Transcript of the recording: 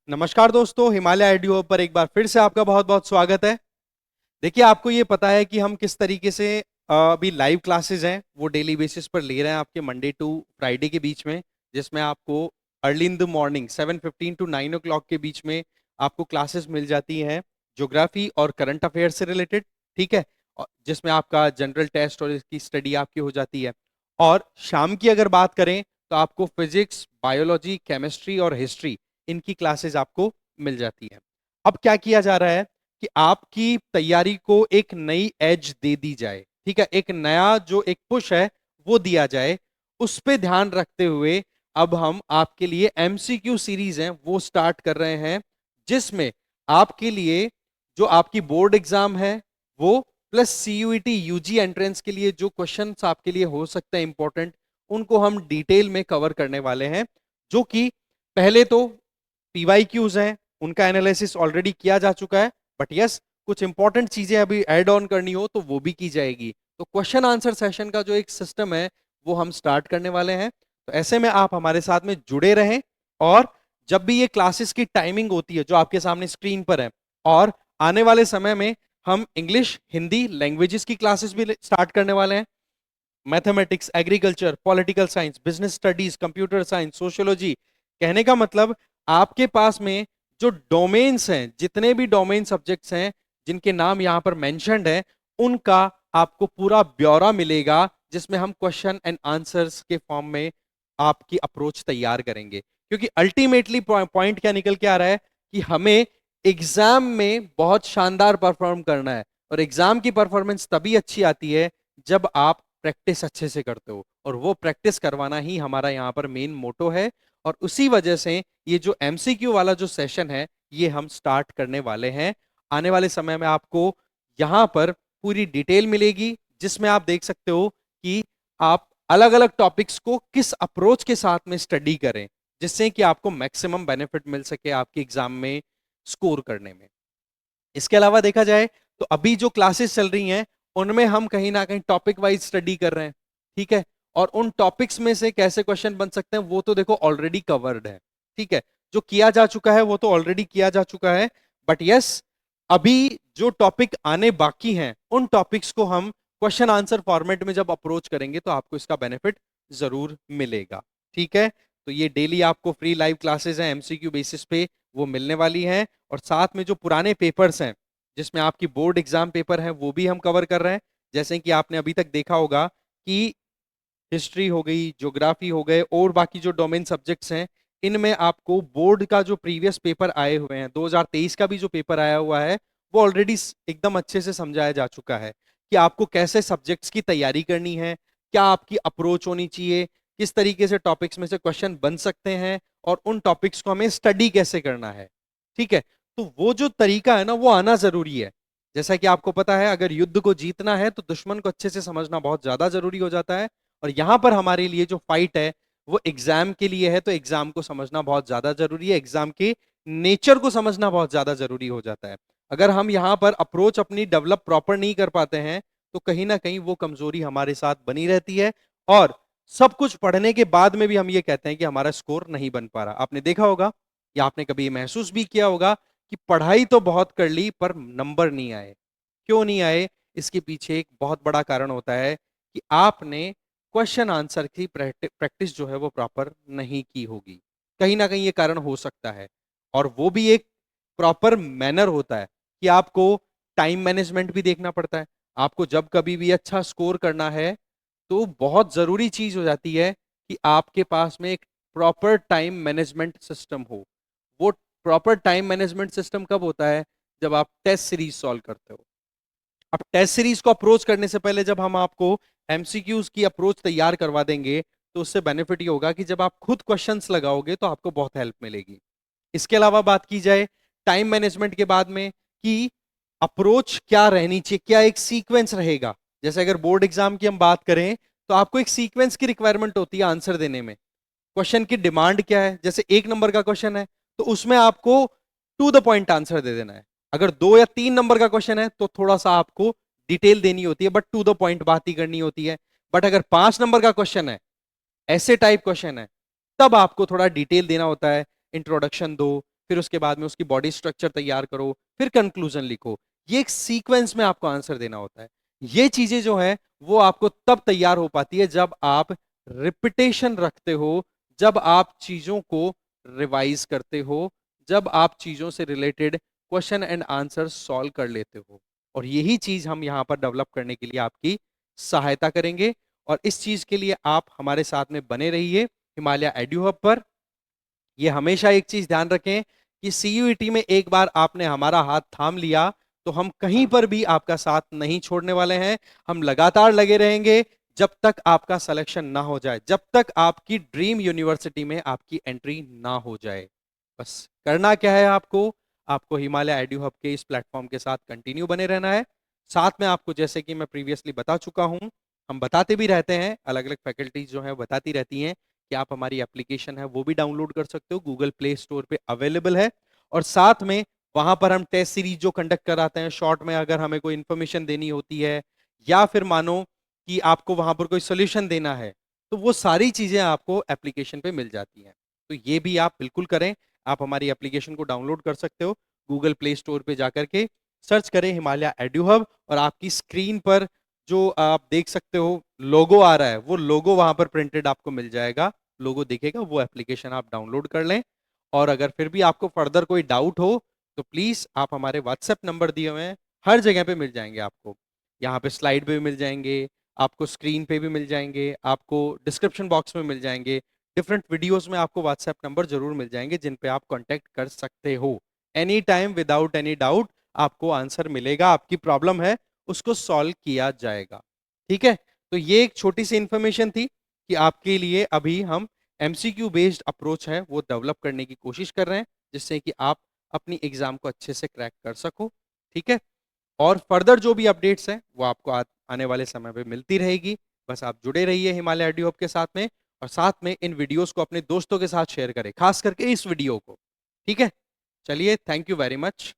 नमस्कार दोस्तों, हिमालय आईडियो पर एक बार फिर से आपका बहुत बहुत स्वागत है। देखिए, आपको ये पता है कि हम किस तरीके से अभी लाइव क्लासेस हैं वो डेली बेसिस पर ले रहे हैं आपके मंडे टू फ्राइडे के बीच में, जिसमें आपको early in the morning 7:15 to 9 o'clock के बीच में आपको क्लासेस मिल जाती हैं ज्योग्राफी और करंट अफेयर से रिलेटेड। ठीक है। और जिसमें आपका जनरल टेस्ट और इसकी स्टडी आपकी हो जाती है। और शाम की अगर बात करें तो आपको फिजिक्स, बायोलॉजी, केमिस्ट्री और हिस्ट्री, इनकी क्लासेस आपको मिल जाती है। अब क्या किया जा रहा है कि आपकी तैयारी को एक नई एज दे दी जाए। ठीक है, एक नया जो एक पुश है वो दिया जाए। उस पे ध्यान रखते हुए अब हम आपके लिए एमसीक्यू सीरीज हैं वो स्टार्ट कर रहे हैं, जिसमें आपके लिए जो आपकी बोर्ड एग्जाम है वो प्लस सीयूईटी यूजी एंट्रेंस के लिए जो क्वेश्चंस आपके लिए हो सकते हैं इंपॉर्टेंट, उनको हम डिटेल में कवर करने वाले हैं। जो कि पहले तो पीवाईक्यूज हैं, उनका एनालिसिस ऑलरेडी किया जा चुका है, बट यस, कुछ इंपॉर्टेंट चीजें अभी ऐड ऑन करनी हो तो वो भी की जाएगी। तो क्वेश्चन आंसर सेशन का जो एक सिस्टम है वो हम स्टार्ट करने वाले हैं। तो ऐसे में आप हमारे साथ में जुड़े रहें। और जब भी ये क्लासेस की टाइमिंग होती है जो आपके सामने स्क्रीन पर है, और आने वाले समय में हम इंग्लिश, हिंदी लैंग्वेजेस की क्लासेस भी स्टार्ट करने वाले हैं। Mathematics, agriculture, political science, business studies, computer science, sociology. कहने का मतलब आपके पास में जो डोमेन्स हैं, जितने भी डोमेन सब्जेक्ट्स हैं जिनके नाम यहां पर मेंशन्ड है, उनका आपको पूरा ब्यौरा मिलेगा, जिसमें हम क्वेश्चन एंड आंसर्स के फॉर्म में आपकी अप्रोच तैयार करेंगे। क्योंकि अल्टीमेटली पॉइंट क्या निकल के आ रहा है कि हमें एग्जाम में बहुत शानदार परफॉर्म करना है। और एग्जाम की परफॉर्मेंस तभी अच्छी आती है जब आप प्रैक्टिस अच्छे से करते हो, और वो प्रैक्टिस करवाना ही हमारा यहाँ पर मेन मोटो है। और उसी वजह से ये जो एमसीक्यू वाला जो सेशन है ये हम स्टार्ट करने वाले हैं। आने वाले समय में आपको यहाँ पर पूरी डिटेल मिलेगी, जिसमें आप देख सकते हो कि आप अलग अलग टॉपिक्स को किस अप्रोच के साथ में स्टडी करें, जिससे कि आपको मैक्सिमम बेनिफिट मिल सके आपके एग्जाम में स्कोर करने में। इसके अलावा देखा जाए तो अभी जो क्लासेस चल रही हैं उनमें हम कहीं ना कहीं टॉपिक वाइज स्टडी कर रहे हैं। ठीक है। और उन टॉपिक्स में से कैसे क्वेश्चन बन सकते हैं वो तो देखो ऑलरेडी कवर्ड है। ठीक है। जो किया जा चुका है वो तो ऑलरेडी किया जा चुका है। बट यस, अभी जो टॉपिक आने बाकी हैं उन टॉपिक्स को हम क्वेश्चन आंसर फॉर्मेट में जब अप्रोच करेंगे तो आपको इसका बेनिफिट जरूर मिलेगा। ठीक है। तो ये डेली आपको फ्री लाइव क्लासेस हैं एमसीक्यू बेसिस पे, वो मिलने वाली हैं। और साथ में जो पुराने पेपर्स हैं जिसमें आपकी बोर्ड एग्जाम पेपर है वो भी हम कवर कर रहे हैं। जैसे कि आपने अभी तक देखा होगा कि हिस्ट्री हो गई, ज्योग्राफी हो गए, और बाकी जो डोमेन सब्जेक्ट्स हैं, इनमें आपको बोर्ड का जो प्रीवियस पेपर आए हुए हैं, 2023 का भी जो पेपर आया हुआ है, वो ऑलरेडी एकदम अच्छे से समझाया जा चुका है कि आपको कैसे सब्जेक्ट्स की तैयारी करनी है, क्या आपकी अप्रोच होनी चाहिए, किस तरीके से टॉपिक्स में से क्वेश्चन बन सकते हैं, और उन टॉपिक्स को हमें स्टडी कैसे करना है। ठीक है। तो वो जो तरीका है ना वो आना जरूरी है। जैसा कि आपको पता है, अगर युद्ध को जीतना है तो दुश्मन को अच्छे से समझना बहुत ज्यादा जरूरी हो जाता है। और यहां पर हमारे लिए जो फाइट है वो एग्जाम के लिए है, तो एग्जाम को समझना बहुत ज्यादा जरूरी है। एग्जाम के नेचर को समझना बहुत ज्यादा जरूरी हो जाता है। अगर हम यहां पर अप्रोच अपनी डेवलप प्रॉपर नहीं कर पाते हैं तो कहीं ना कहीं वो कमजोरी हमारे साथ बनी रहती है। और सब कुछ पढ़ने के बाद में भी हम ये कहते हैं कि हमारा स्कोर नहीं बन पा रहा। आपने देखा होगा या आपने कभी ये महसूस भी किया होगा कि पढ़ाई तो बहुत कर ली पर नंबर नहीं आए। क्यों नहीं आए? इसके पीछे एक बहुत बड़ा कारण होता है कि आपने क्वेश्चन आंसर की प्रैक्टिस जो है वो प्रॉपर नहीं की होगी। कहीं ना कहीं ये कारण हो सकता है। और वो भी एक प्रॉपर मैनर होता है कि आपको टाइम मैनेजमेंट भी देखना पड़ता है। आपको जब कभी भी अच्छा स्कोर करना है तो बहुत जरूरी चीज हो जाती है कि आपके पास में एक प्रॉपर टाइम मैनेजमेंट सिस्टम हो। वो प्रॉपर टाइम मैनेजमेंट सिस्टम कब होता है? जब आप टेस्ट सीरीज सॉल्व करते हो। अब टेस्ट सीरीज को अप्रोच करने से पहले जब हम आपको एमसीक्यूज की अप्रोच तैयार करवा देंगे तो उससे बेनिफिट ये होगा कि जब आप खुद क्वेश्चंस लगाओगे तो आपको बहुत हेल्प मिलेगी। इसके अलावा बात की जाए टाइम मैनेजमेंट के बाद में कि अप्रोच क्या रहनी चाहिए, क्या एक सीक्वेंस रहेगा। जैसे अगर बोर्ड एग्जाम की हम बात करें तो आपको एक सीक्वेंस की रिक्वायरमेंट होती है आंसर देने में। क्वेश्चन की डिमांड क्या है? जैसे 1 नंबर का क्वेश्चन है तो उसमें आपको टू द पॉइंट आंसर दे देना है। अगर 2 या 3 नंबर का क्वेश्चन है तो थोड़ा सा आपको डिटेल देनी होती है, बट टू द पॉइंट बात ही करनी होती है। बट अगर 5 नंबर का क्वेश्चन है, ऐसे टाइप क्वेश्चन है, तब आपको थोड़ा डिटेल देना होता है। इंट्रोडक्शन दो, फिर उसके बाद में उसकी बॉडी स्ट्रक्चर तैयार करो, फिर कंक्लूजन लिखो। ये एक सीक्वेंस में आपको आंसर देना होता है। ये चीजें जो है वो आपको तब तैयार हो पाती है जब आप रिपीटेशन रखते हो, जब आप चीजों को रिवाइज करते हो, जब आप चीजों से related question and answer solve कर लेते हो। और यही चीज हम यहां पर डेवलप करने के लिए आपकी सहायता करेंगे। और इस चीज के लिए आप हमारे साथ में बने रहिए हिमालय एड्यू हब पर। ये हमेशा एक चीज ध्यान रखें कि सीयूईटी में एक बार आपने हमारा हाथ थाम लिया तो हम कहीं पर भी आपका साथ नहीं छोड़ने वाले हैं। हम लगातार लगे रहेंगे जब तक आपका सिलेक्शन ना हो जाए, जब तक आपकी ड्रीम यूनिवर्सिटी में आपकी एंट्री ना हो जाए। बस करना क्या है आपको, आपको हिमालय एड्यू हब के इस प्लेटफॉर्म के साथ कंटिन्यू बने रहना है। साथ में आपको, जैसे कि मैं प्रीवियसली बता चुका हूं, हम बताते भी रहते हैं, अलग अलग फैकल्टीज जो है बताती रहती हैं कि आप हमारी एप्लीकेशन है वो भी डाउनलोड कर सकते हो, गूगल प्ले स्टोर पे अवेलेबल है। और साथ में वहां पर हम टेस्ट सीरीज जो कंडक्ट कराते हैं, शॉर्ट में अगर हमें कोई इंफॉर्मेशन देनी होती है या फिर मानो कि आपको वहां पर कोई सोल्यूशन देना है, तो वो सारी चीजें आपको एप्लीकेशन पे मिल जाती हैं। तो ये भी आप बिल्कुल करें। आप हमारी एप्लीकेशन को डाउनलोड कर सकते हो, गूगल प्ले स्टोर पे जाकर के सर्च करें हिमालय एड्यू हब, और आपकी स्क्रीन पर जो आप देख सकते हो लोगो आ रहा है, वो लोगो वहां पर प्रिंटेड आपको मिल जाएगा, लोगो दिखेगा, वो एप्लीकेशन आप डाउनलोड कर लें। और अगर फिर भी आपको फर्दर कोई डाउट हो तो प्लीज आप हमारे व्हाट्सएप नंबर दिए हुए हैं, हर जगह पे मिल जाएंगे आपको। यहाँ पे स्लाइड पे भी मिल जाएंगे, आपको स्क्रीन पे भी मिल जाएंगे, आपको डिस्क्रिप्शन बॉक्स में मिल जाएंगे, डिफरेंट वीडियोस में आपको व्हाट्सएप नंबर जरूर मिल जाएंगे जिन पे आप कांटेक्ट कर सकते हो। Any time without any doubt आपको आंसर मिलेगा, आपकी प्रॉब्लम है उसको सॉल्व किया जाएगा। ठीक है, तो ये एक छोटी सी इंफॉर्मेशन थी कि आपके लिए अभी हम एमसीक्यू बेस्ड अप्रोच है वो डेवलप करने की कोशिश कर रहे हैं, जिससे कि आप अपनी एग्जाम को अच्छे से क्रैक कर सको। ठीक है, और फर्दर जो भी अपडेट्स हैं वो आपको आने वाले समय पे मिलती रहेगी। बस आप जुड़े रहिए हिमालय एड्यू हब के साथ में, और साथ में इन वीडियोस को अपने दोस्तों के साथ शेयर करें, खास करके इस वीडियो को। ठीक है, चलिए, थैंक यू वेरी मच।